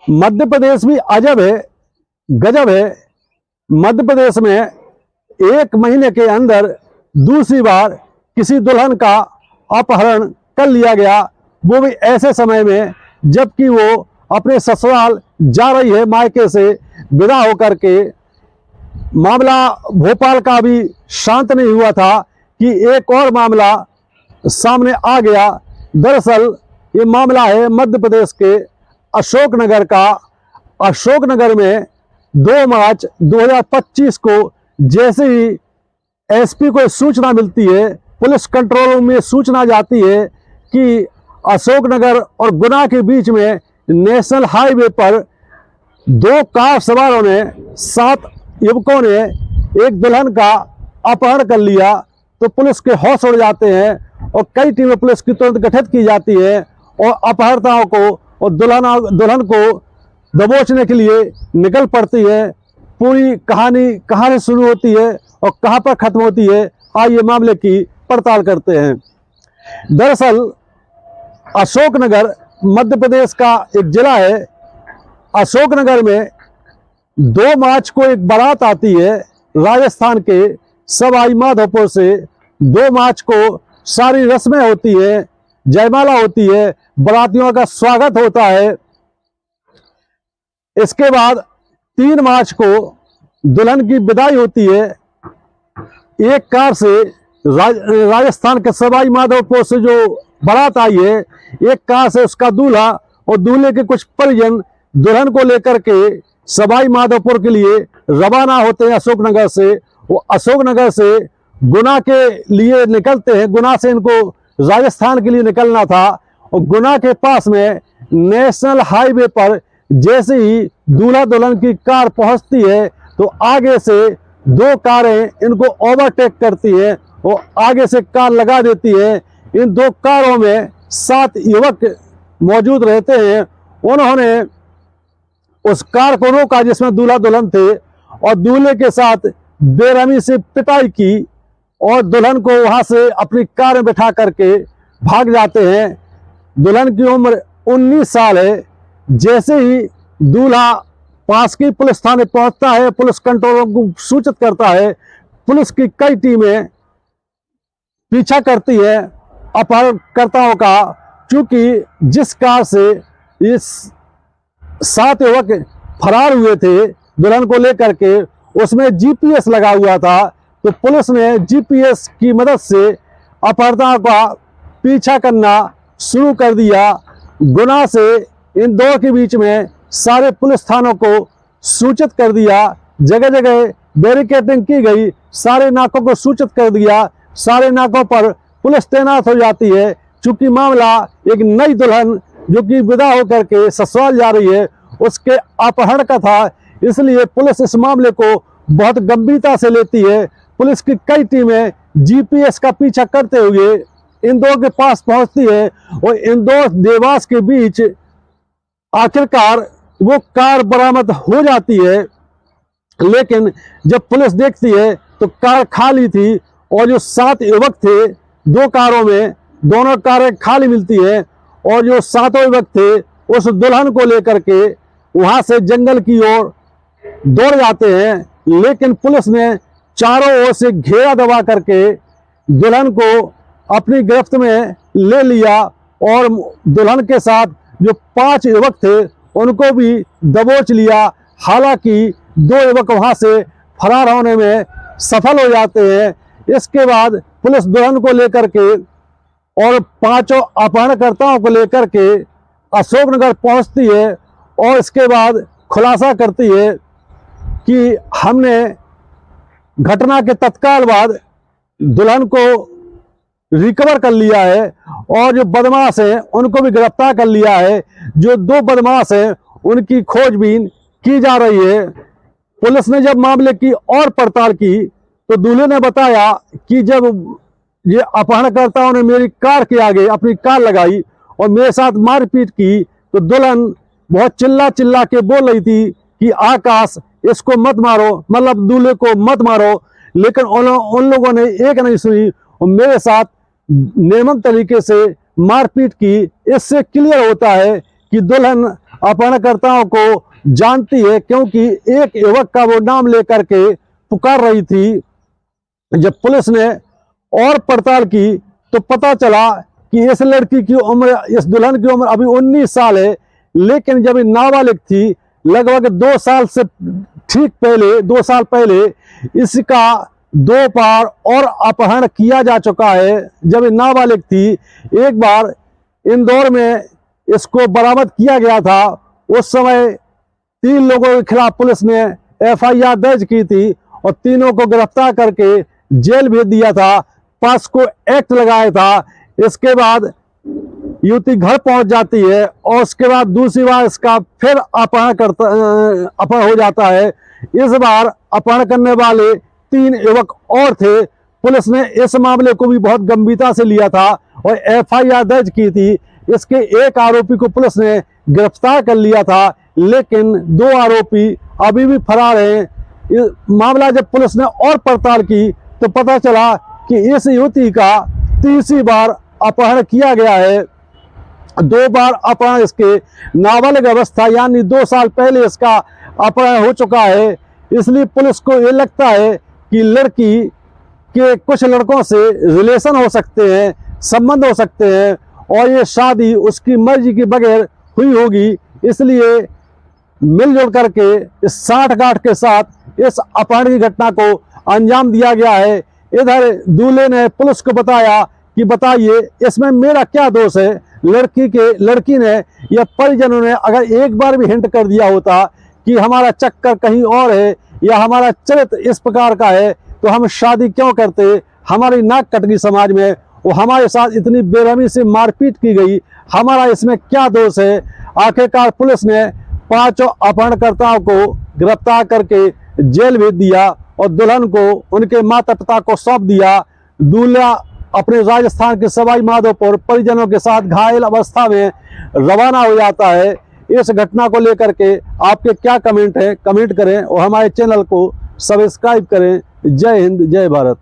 मध्य प्रदेश भी अजब है, गजब है। मध्य प्रदेश में 1 महीने के अंदर दूसरी बार किसी दुल्हन का अपहरण कर लिया गया, वो भी ऐसे समय में जबकि वो अपने ससुराल जा रही है मायके से विदा होकर के। मामला भोपाल का भी शांत नहीं हुआ था कि एक और मामला सामने आ गया। दरअसल ये मामला है मध्य प्रदेश के अशोकनगर का। अशोकनगर में 2 मार्च 2025 को जैसे ही एसपी को सूचना मिलती है, पुलिस कंट्रोल रूम में सूचना जाती है कि अशोकनगर और गुना के बीच में नेशनल हाईवे पर 2 कार सवारों ने 7 युवकों ने एक दुल्हन का अपहरण कर लिया, तो पुलिस के होश उड़ जाते हैं और कई टीमें पुलिस की तुरंत गठित की जाती है और अपहर्ताओं को और दुल्हन को दबोचने के लिए निकल पड़ती है। पूरी कहानी कहाँ से शुरू होती है और कहाँ पर खत्म होती है, आइए मामले की पड़ताल करते हैं। दरअसल अशोकनगर मध्य प्रदेश का एक जिला है। अशोकनगर में 2 मार्च को एक बारात आती है राजस्थान के सवाई माधोपुर से। 2 मार्च को सारी रस्में होती है, जयमाला होती है, बारातियों का स्वागत होता है। इसके बाद 3 मार्च को दुल्हन की विदाई होती है। एक कार से राजस्थान के सवाई माधोपुर से जो बारात आई है, एक कार से उसका दूल्हा और दूल्हे के कुछ परिजन दुल्हन को लेकर के सवाई माधोपुर के लिए रवाना होते हैं अशोकनगर से। वो अशोकनगर से गुना के लिए निकलते हैं। गुना से इनको राजस्थान के लिए निकलना था और गुना के पास में नेशनल हाईवे पर जैसे ही दूल्हा दुल्हन की कार पहुंचती है तो आगे से 2 कारें इनको ओवरटेक करती है और आगे से कार लगा देती है। इन 2 कारों में 7 युवक मौजूद रहते हैं। उन्होंने उस कार को रोका जिसमें दूल्हा दुल्हन थे और दूल्हे के साथ बेरहमी से पिटाई की और दुल्हन को वहां से अपनी कार में बिठा करके भाग जाते हैं। दुल्हन की उम्र 19 साल है। जैसे ही दूल्हा पास की पुलिस थाने पहुंचता है, पुलिस कंट्रोल रूम को सूचित करता है। पुलिस की कई टीमें पीछा करती है अपहरणकर्ताओं का, क्योंकि जिस कार से इस 7 युवक फरार हुए थे दुल्हन को लेकर के, उसमें जीपीएस लगा हुआ था। तो पुलिस ने जीपीएस की मदद से अपहर्ताओं का पीछा करना शुरू कर दिया। गुना से इन 2 के बीच में सारे पुलिस थानों को सूचित कर दिया। जगह जगह बैरिकेडिंग की गई, सारे नाकों को सूचित कर दिया। सारे नाकों पर पुलिस तैनात हो जाती है। चूंकि मामला एक नई दुल्हन जो कि विदा होकर के ससुराल जा रही है उसके अपहरण का था, इसलिए पुलिस इस मामले को बहुत गंभीरता से लेती है। पुलिस की कई टीमें जीपीएस का पीछा करते हुए इन 2 के पास पहुंचती है और इन 2 देवास के बीच आखिरकार वो कार बरामद हो जाती है। लेकिन जब पुलिस देखती है तो कार खाली थी और जो 7 युवक थे 2 कारों में, दोनों कारें खाली मिलती है और जो 7 युवक थे उस दुल्हन को लेकर के वहां से जंगल की ओर दौड़ जाते हैं। लेकिन पुलिस ने चारों ओर से घेरा दबा करके दुल्हन को अपनी गिरफ्त में ले लिया और दुल्हन के साथ जो 5 युवक थे उनको भी दबोच लिया। हालांकि 2 युवक वहां से फरार होने में सफल हो जाते हैं। इसके बाद पुलिस दुल्हन को लेकर के और 5 अपहरणकर्ताओं को लेकर के अशोकनगर पहुंचती है और इसके बाद खुलासा करती है कि हमने घटना के तत्काल बाद दुल्हन को रिकवर कर लिया है और जो बदमाश हैं उनको भी गिरफ्तार कर लिया है। जो 2 बदमाश हैं उनकी खोजबीन की जा रही है। पुलिस ने जब मामले की और पड़ताल की तो दूल्हे ने बताया कि जब ये अपहरणकर्ताओं ने मेरी कार के आगे अपनी कार लगाई और मेरे साथ मारपीट की तो दुल्हन बहुत चिल्ला चिल्ला के बोल रही थी कि आकाश इसको मत मारो, मतलब दूल्हे को मत मारो। लेकिन उन लोगों ने एक नहीं सुनी और मेरे साथ निर्मम तरीके से मारपीट की। इससे क्लियर होता है कि दुल्हन अपहरणकर्ताओं को जानती है, क्योंकि एक युवक का वो नाम लेकर के पुकार रही थी। जब पुलिस ने और पड़ताल की तो पता चला कि इस लड़की की उम्र, इस दुल्हन की उम्र अभी 19 साल है, लेकिन जब ये नाबालिग थी, लगभग 2 साल से ठीक पहले, 2 साल पहले इसका 2 बार और अपहरण किया जा चुका है। जब ये नाबालिग थी, एक बार इंदौर में इसको बरामद किया गया था। उस समय 3 लोगों के खिलाफ पुलिस ने FIR दर्ज की थी और तीनों को गिरफ्तार करके जेल भेज दिया था, पास्को एक्ट लगाया था। इसके बाद युवती घर पहुंच जाती है और उसके बाद दूसरी बार इसका फिर अपहरण हो जाता है। इस बार अपहरण करने वाले 3 युवक और थे। पुलिस ने इस मामले को भी बहुत गंभीरता से लिया था और FIR दर्ज की थी। इसके एक आरोपी को पुलिस ने गिरफ्तार कर लिया था, लेकिन 2 आरोपी अभी भी फरार हैं। मामला जब पुलिस ने और पड़ताल की तो पता चला कि इस युवती का तीसरी बार अपहरण किया गया है। 2 बार अपहरण इसके नाबालिग अवस्था यानी 2 साल पहले इसका अपहरण हो चुका है। इसलिए पुलिस को ये लगता है कि लड़की के कुछ लड़कों से रिलेशन हो सकते हैं, संबंध हो सकते हैं और ये शादी उसकी मर्जी के बगैर हुई होगी। इसलिए मिलजुल करके इस साठगांठ के साथ इस अपहरण की घटना को अंजाम दिया गया है। इधर दूल्हे ने पुलिस को बताया कि बताइए इसमें मेरा क्या दोष है। लड़की ने या परिजनों ने अगर एक बार भी हिंट कर दिया होता कि हमारा चक्कर कहीं और है या हमारा चरित्र इस प्रकार का है तो हम शादी क्यों करते, हमारी नाक कट गई समाज में, वो हमारे साथ इतनी बेरहमी से मारपीट की गई, हमारा इसमें क्या दोष है। आखिरकार पुलिस ने 5 अपहरणकर्ताओं को गिरफ्तार करके जेल भेज दिया और दुल्हन को उनके माता पिता को सौंप दिया। दूल्हा अपने राजस्थान के सवाई माधोपुर परिजनों के साथ घायल अवस्था में रवाना हो जाता है। इस घटना को लेकर के आपके क्या कमेंट है, कमेंट करें और हमारे चैनल को सब्सक्राइब करें। जय हिंद, जय भारत।